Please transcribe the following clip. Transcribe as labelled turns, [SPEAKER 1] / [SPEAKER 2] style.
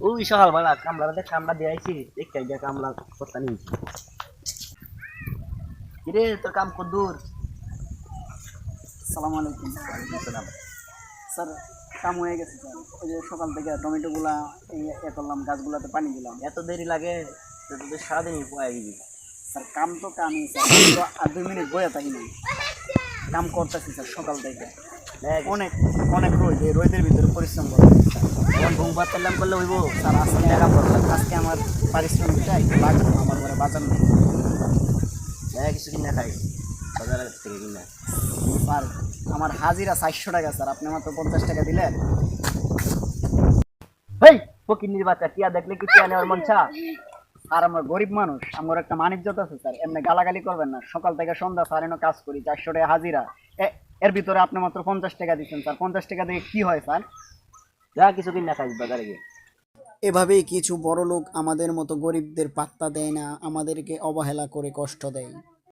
[SPEAKER 1] ওই সকালবেলা কামলার কামলা দিয়ে আইছি দেখতে গিয়ে কামলা করতে নিয়েছি। কিরে তোর কাম কত দূর?
[SPEAKER 2] সালাম আলাইকুম স্যার। কাম হয়ে গেছে স্যার। ওই যে সকাল থেকে টমেটোগুলা করলাম, গাছগুলাতে পানি দিলাম।
[SPEAKER 1] এত দেরি লাগে? তো তোদের সারাদিনই পয়া দিবি।
[SPEAKER 2] স্যার কাম তো কামই স্যার, আমি তো আর 2 মিনিট বয়ে থাকি না, কাম করতেছি স্যার সকাল থেকে।
[SPEAKER 1] দেখ
[SPEAKER 2] অনেক অনেক রোদ, এই রোদের ভিতরে পরিশ্রম করতে স্যার।
[SPEAKER 1] এখন ঘুম পাড়তে নাম করলে হইব।
[SPEAKER 2] স্যার আজকে
[SPEAKER 1] টাকা পড়বে।
[SPEAKER 2] আজকে আমার পারিশ্রমিকটাই লাগবে, আমার ঘরে বাজার নেই
[SPEAKER 1] দেখ কিছু কিনা খাই বাজার থেকে কিনা।
[SPEAKER 2] স্যার। আমার হাজিরা 400 টাকা স্যার, আপনি মাত্র 50 টাকা দিলেন।
[SPEAKER 1] হেই ফকিন্নির বাচ্চা, টিয়া দেখলে কি টিয়া নেওয়ার মন চা?
[SPEAKER 2] আর আমরা গরিব মানুষ, আমার একটা মানিজ্যত আছে স্যার, এমনি গালাগালি করবেন না। সকাল থেকে সন্ধ্যা স্যার এনে কাজ করি, 400 টাকা হাজিরা। এর ভিতরে আপনি মাত্র 50 টাকা দিচ্ছেন স্যার। 50 টাকা দিয়ে কি হয় স্যার?
[SPEAKER 1] যা কিছু কিনা খাই বাজারে গিয়ে।
[SPEAKER 2] এভাবেই কিছু বড় লোক আমাদের মতো গরিবদের পাত্তা দেয় না, আমাদেরকে অবহেলা করে কষ্ট দেয়।